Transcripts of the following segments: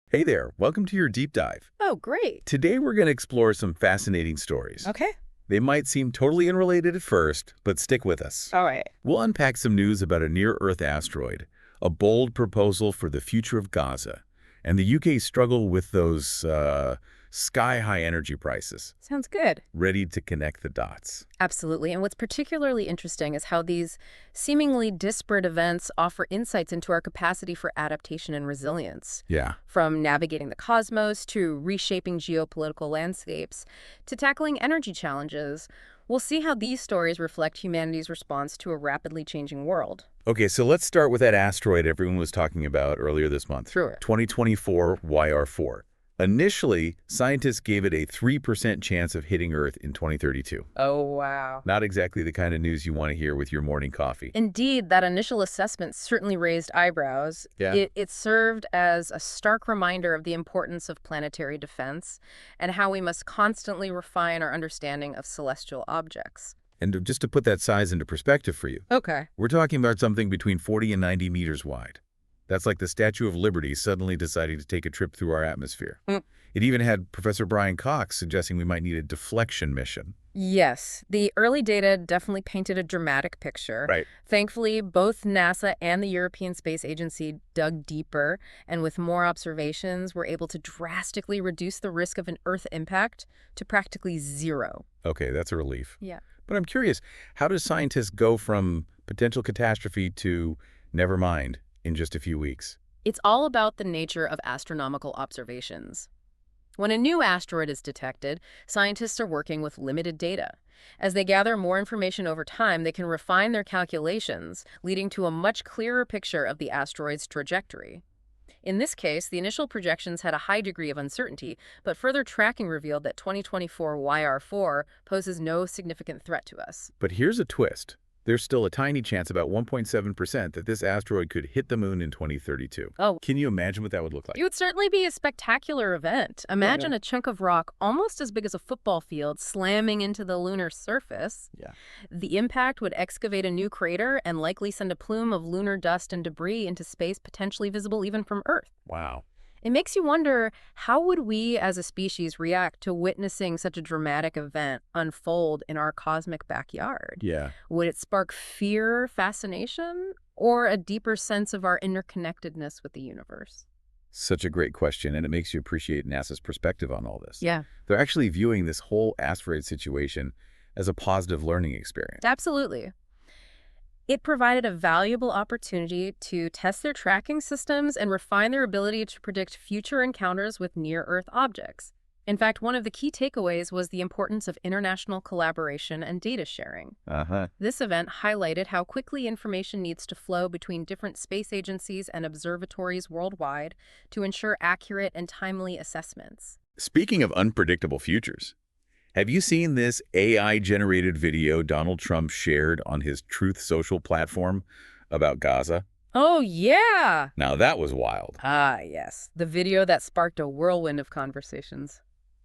Hey there, welcome to your deep dive. Oh, great. Today we're going to explore some fascinating stories. Okay. They might seem totally unrelated at first, but stick with us. All right. We'll unpack some news about a near-Earth asteroid, a bold proposal for the future of Gaza, and the UK's struggle with those sky-high energy prices. Sounds good. Ready to connect the dots. Absolutely. And what's particularly interesting is how these seemingly disparate events offer insights into our capacity for adaptation and resilience. Yeah. From navigating the cosmos to reshaping geopolitical landscapes to tackling energy challenges, we'll see how these stories reflect humanity's response to a rapidly changing world. Okay, so let's start with that asteroid everyone was talking about earlier this month. Sure. 2024 YR4. Initially, scientists gave it a 3% chance of hitting Earth in 2032. Oh, wow. Not exactly the kind of news you want to hear with your morning coffee. Indeed, that initial assessment certainly raised eyebrows. Yeah. It served as a stark reminder of the importance of planetary defense and how we must constantly refine our understanding of celestial objects. And just to put that size into perspective for you, Okay. we're talking about something between 40 and 90 meters wide. That's like the Statue of Liberty suddenly deciding to take a trip through our atmosphere. Mm. It even had Professor Brian Cox suggesting we might need a deflection mission. Yes, the early data definitely painted a dramatic picture. Right. Thankfully, both NASA and the European Space Agency dug deeper, and with more observations, were able to drastically reduce the risk of an Earth impact to practically zero. Okay, that's a relief. Yeah. But I'm curious, how do scientists go from potential catastrophe to never mind in just a few weeks? It's all about the nature of astronomical observations. When a new asteroid is detected, scientists are working with limited data. As they gather more information over time, they can refine their calculations, leading to a much clearer picture of the asteroid's trajectory. In this case, the initial projections had a high degree of uncertainty, but further tracking revealed that 2024 YR4 poses no significant threat to us. But here's a twist. There's still a tiny chance, about 1.7%, that this asteroid could hit the moon in 2032. Oh, Can you imagine what that would look like? it would certainly be a spectacular event. Imagine Yeah. a chunk of rock almost as big as a football field slamming into the lunar surface. Yeah. The impact would excavate a new crater and likely send a plume of lunar dust and debris into space potentially visible even from Earth. Wow. It makes you wonder, how would we as a species react to witnessing such a dramatic event unfold in our cosmic backyard? Yeah. Would it spark fear, fascination, or a deeper sense of our interconnectedness with the universe? Such a great question, and it makes you appreciate NASA's perspective on all this. Yeah, They're actually viewing this whole asteroid situation as a positive learning experience. absolutely. It provided a valuable opportunity to test their tracking systems and refine their ability to predict future encounters with near-Earth objects. In fact, one of the key takeaways was the importance of international collaboration and data sharing. Uh-huh. This event highlighted how quickly information needs to flow between different space agencies and observatories worldwide to ensure accurate and timely assessments. Speaking of unpredictable futures, have you seen this AI-generated video Donald Trump shared on his Truth Social platform about Gaza? Oh, yeah! Now that was wild. Ah, yes. The video that sparked a whirlwind of conversations.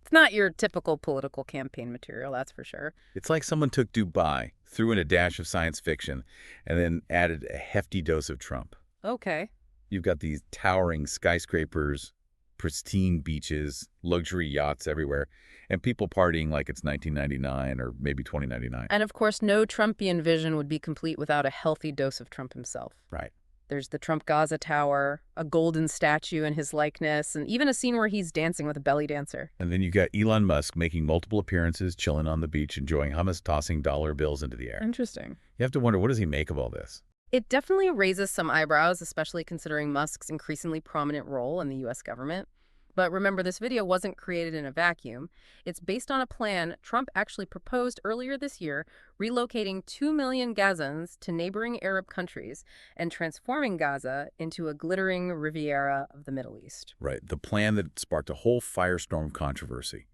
It's not your typical political campaign material, that's for sure. It's like someone took Dubai, threw in a dash of science fiction, and then added a hefty dose of Trump. Okay. You've got these towering skyscrapers, pristine beaches, luxury yachts everywhere, and people partying like it's 1999 or maybe 2099. And of course, no Trumpian vision would be complete without a healthy dose of Trump himself. Right. There's the Trump Gaza Tower, a golden statue in his likeness, and even a scene where he's dancing with a belly dancer. And then you got Elon Musk making multiple appearances, chilling on the beach, enjoying hummus, tossing dollar bills into the air. Interesting. You have to wonder, what does he make of all this? It definitely raises some eyebrows, especially considering Musk's increasingly prominent role in the U.S. government. But remember, this video wasn't created in a vacuum. It's based on a plan Trump actually proposed earlier this year, relocating 2 million Gazans to neighboring Arab countries and transforming Gaza into a glittering Riviera of the Middle East. Right, the plan that sparked a whole firestorm controversy.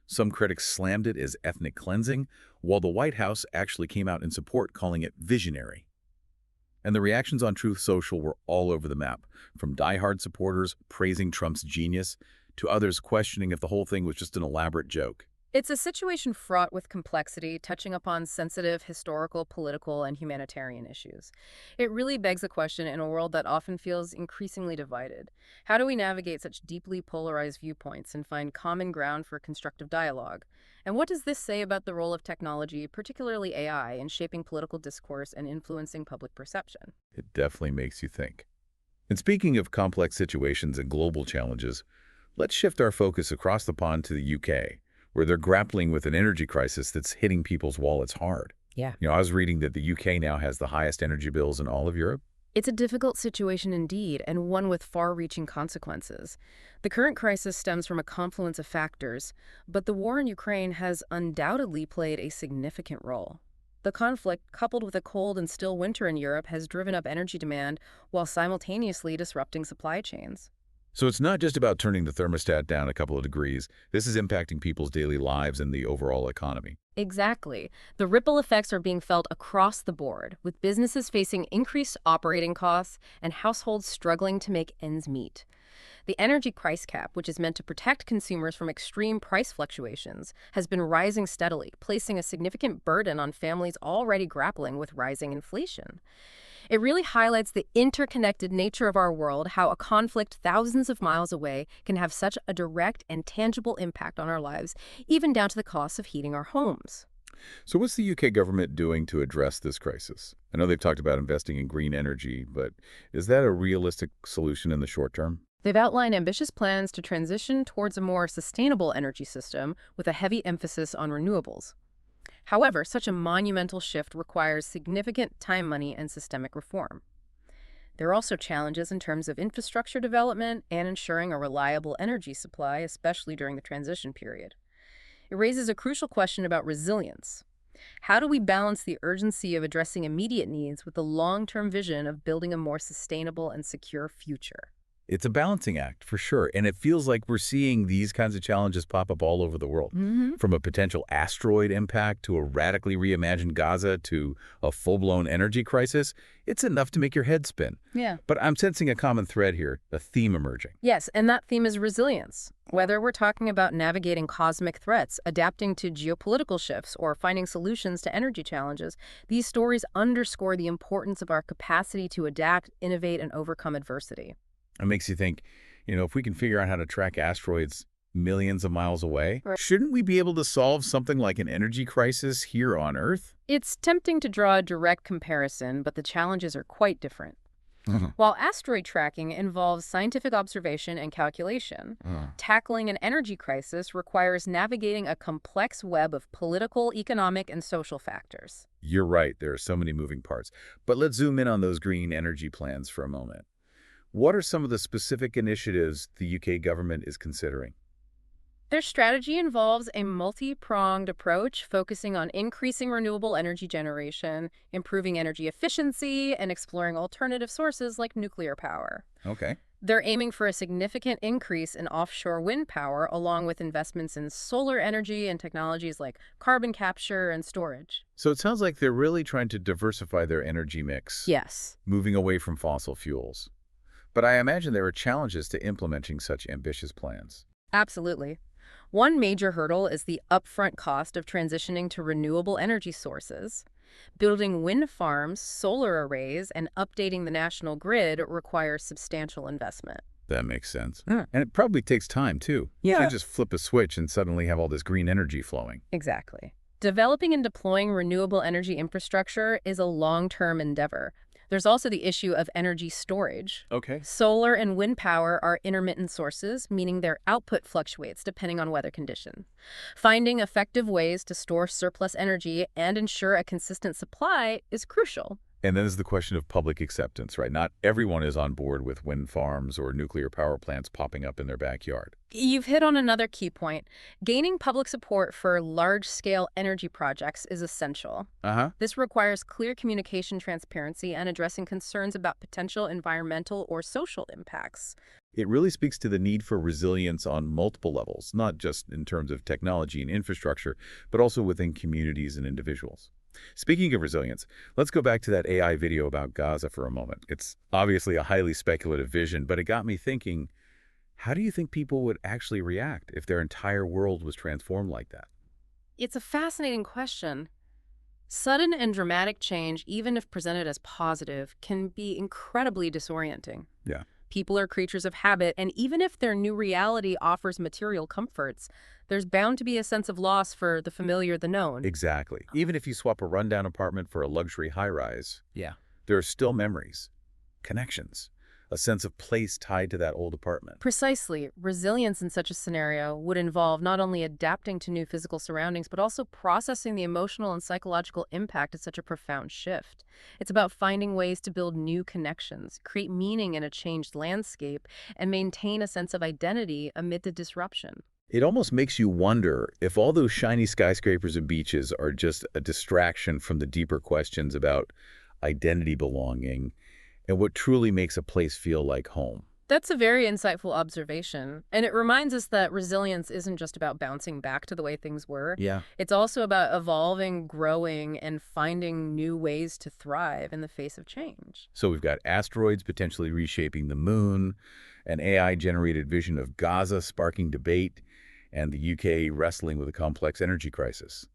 Some critics slammed it as ethnic cleansing, while the White House actually came out in support, calling it visionary. And the reactions on Truth Social were all over the map, from diehard supporters praising Trump's genius to others questioning if the whole thing was just an elaborate joke. It's a situation fraught with complexity, touching upon sensitive historical, political, and humanitarian issues. It really begs the question in a world that often feels increasingly divided. How do we navigate such deeply polarized viewpoints and find common ground for constructive dialogue? And what does this say about the role of technology, particularly AI, in shaping political discourse and influencing public perception? It definitely makes you think. And speaking of complex situations and global challenges, let's shift our focus across the pond to the UK, where they're grappling with an energy crisis that's hitting people's wallets hard. Yeah. I was reading that the UK now has the highest energy bills in all of Europe. It's a difficult situation indeed, and one with far-reaching consequences. The current crisis stems from a confluence of factors, but the war in Ukraine has undoubtedly played a significant role. The conflict, coupled with a cold and still winter in Europe, has driven up energy demand while simultaneously disrupting supply chains. So it's not just about turning the thermostat down a couple of degrees. This is impacting people's daily lives and the overall economy. Exactly. The ripple effects are being felt across the board, with businesses facing increased operating costs and households struggling to make ends meet. The energy price cap, which is meant to protect consumers from extreme price fluctuations, has been rising steadily, placing a significant burden on families already grappling with rising inflation. It really highlights the interconnected nature of our world, how a conflict thousands of miles away can have such a direct and tangible impact on our lives, even down to the cost of heating our homes. So what's the UK government doing to address this crisis? I know they've talked about investing in green energy, but is that a realistic solution in the short term? They've outlined ambitious plans to transition towards a more sustainable energy system with a heavy emphasis on renewables. However, such a monumental shift requires significant time, money, and systemic reform. There are also challenges in terms of infrastructure development and ensuring a reliable energy supply, especially during the transition period. It raises a crucial question about resilience. How do we balance the urgency of addressing immediate needs with the long-term vision of building a more sustainable and secure future? It's a balancing act, for sure, and it feels like we're seeing these kinds of challenges pop up all over the world. From a potential asteroid impact to a radically reimagined Gaza to a full-blown energy crisis, it's enough to make your head spin. Yeah. But I'm sensing a common thread here, a theme emerging. Yes, and that theme is resilience. Whether we're talking about navigating cosmic threats, adapting to geopolitical shifts, or finding solutions to energy challenges, these stories underscore the importance of our capacity to adapt, innovate, and overcome adversity. It makes you think, if we can figure out how to track asteroids millions of miles away, Right. shouldn't we be able to solve something like an energy crisis here on Earth? It's tempting to draw a direct comparison, but the challenges are quite different. Mhm. While asteroid tracking involves scientific observation and calculation, tackling an energy crisis requires navigating a complex web of political, economic, and social factors. You're right, there are so many moving parts. But let's zoom in on those green energy plans for a moment. What are some of the specific initiatives the UK government is considering? Their strategy involves a multi-pronged approach focusing on increasing renewable energy generation, improving energy efficiency, and exploring alternative sources like nuclear power. Okay. They're aiming for a significant increase in offshore wind power, along with investments in solar energy and technologies like carbon capture and storage. So it sounds like they're really trying to diversify their energy mix, Yes. moving away from fossil fuels. But I imagine there are challenges to implementing such ambitious plans. Absolutely. One major hurdle is the upfront cost of transitioning to renewable energy sources. Building wind farms, solar arrays, and updating the national grid requires substantial investment. That makes sense. Hmm. And it probably takes time, too. You Yeah. can't just flip a switch and suddenly have all this green energy flowing. Exactly. Developing and deploying renewable energy infrastructure is a long-term endeavor. There's also the issue of energy storage. Okay. Solar and wind power are intermittent sources, meaning their output fluctuates depending on weather conditions. Finding effective ways to store surplus energy and ensure a consistent supply is crucial. And then there's the question of public acceptance, right? Not everyone is on board with wind farms or nuclear power plants popping up in their backyard. You've hit on another key point. Gaining public support for large-scale energy projects is essential. Uh-huh. This requires clear communication, transparency, and addressing concerns about potential environmental or social impacts. It really speaks to the need for resilience on multiple levels, not just in terms of technology and infrastructure, but also within communities and individuals. Speaking of resilience, let's go back to that AI video about Gaza for a moment. It's obviously a highly speculative vision, but it got me thinking, how do you think people would actually react if their entire world was transformed like that? It's a fascinating question. Sudden and dramatic change, even if presented as positive, can be incredibly disorienting. Yeah. People are creatures of habit, and even if their new reality offers material comforts, there's bound to be a sense of loss for the familiar, the known. Exactly. Even if you swap a rundown apartment for a luxury high-rise, Yeah. there are still memories, connections, a sense of place tied to that old apartment. Precisely. Resilience in such a scenario would involve not only adapting to new physical surroundings, but also processing the emotional and psychological impact of such a profound shift. It's about finding ways to build new connections, create meaning in a changed landscape, and maintain a sense of identity amid the disruption. It almost makes you wonder if all those shiny skyscrapers and beaches are just a distraction from the deeper questions about identity, belonging, and what truly makes a place feel like home. That's a very insightful observation, and it reminds us that resilience isn't just about bouncing back to the way things were. Yeah. It's also about evolving, growing, and finding new ways to thrive in the face of change. So we've got asteroids potentially reshaping the moon, an AI-generated vision of Gaza sparking debate, and the UK wrestling with a complex energy crisis.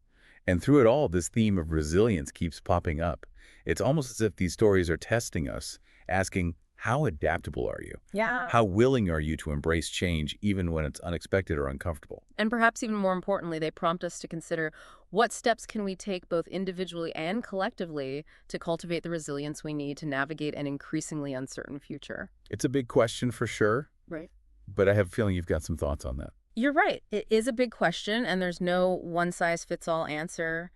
And through it all, this theme of resilience keeps popping up. It's almost as if these stories are testing us, asking, how adaptable are you? Yeah. How willing are you to embrace change even when it's unexpected or uncomfortable? And perhaps even more importantly, they prompt us to consider what steps can we take both individually and collectively to cultivate the resilience we need to navigate an increasingly uncertain future. It's a big question for sure, Right. but I have a feeling you've got some thoughts on that. You're right. It is a big question, and there's no one-size-fits-all answer.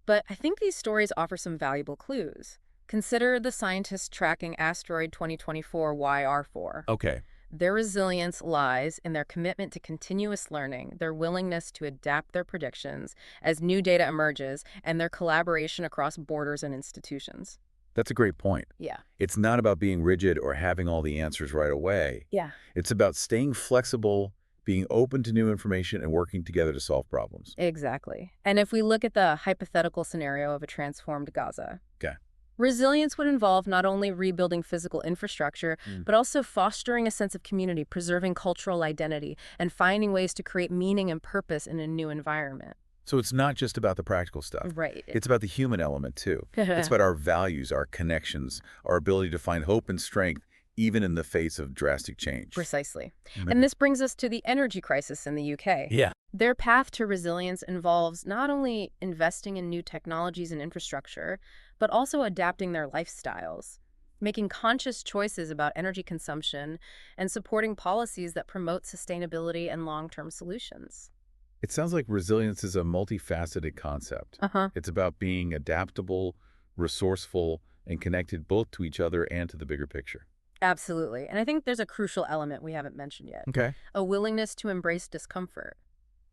But I think these stories offer some valuable clues. Consider the scientists tracking Asteroid 2024 YR4. Okay. Their resilience lies in their commitment to continuous learning, their willingness to adapt their predictions as new data emerges, and their collaboration across borders and institutions. That's a great point. Yeah. It's not about being rigid or having all the answers right away. Yeah. It's about staying flexible, being open to new information, and working together to solve problems. Exactly. And if we look at the hypothetical scenario of a transformed Gaza, Okay. resilience would involve not only rebuilding physical infrastructure, but also fostering a sense of community, preserving cultural identity, and finding ways to create meaning and purpose in a new environment. So it's not just about the practical stuff. Right. It's about the human element, too. It's about our values, our connections, our ability to find hope and strength, even in the face of drastic change. Precisely. Mhm. And this brings us to the energy crisis in the UK. Yeah. Their path to resilience involves not only investing in new technologies and infrastructure, but also adapting their lifestyles, making conscious choices about energy consumption, and supporting policies that promote sustainability and long-term solutions. It sounds like resilience is a multifaceted concept. Uh-huh. It's about being adaptable, resourceful, and connected both to each other and to the bigger picture. Absolutely. And I think there's a crucial element we haven't mentioned yet, Okay. a willingness to embrace discomfort.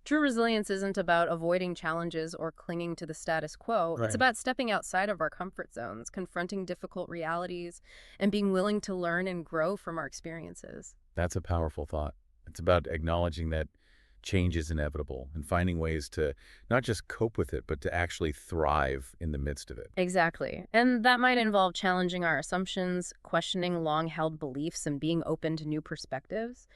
True resilience isn't about avoiding challenges or clinging to the status quo. Right. It's about stepping outside of our comfort zones, confronting difficult realities, and being willing to learn and grow from our experiences. That's a powerful thought. It's about acknowledging that change is inevitable and finding ways to not just cope with it, but to actually thrive in the midst of it. Exactly. And that might involve challenging our assumptions, questioning long-held beliefs, and being open to new perspectives.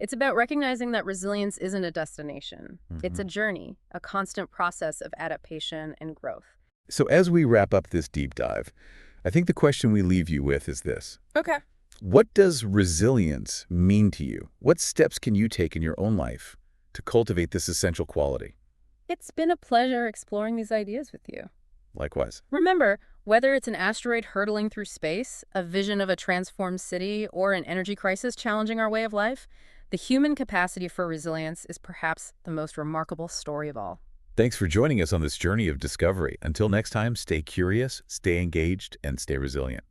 It's about recognizing that resilience isn't a destination. It's a journey, a constant process of adaptation and growth. So as we wrap up this deep dive, I think the question we leave you with is this. Okay. What does resilience mean to you? What steps can you take in your own life to cultivate this essential quality? It's been a pleasure exploring these ideas with you. Likewise. Remember, whether it's an asteroid hurtling through space, a vision of a transformed city, or an energy crisis challenging our way of life, the human capacity for resilience is perhaps the most remarkable story of all. Thanks for joining us on this journey of discovery. Until next time, stay curious, stay engaged, and stay resilient.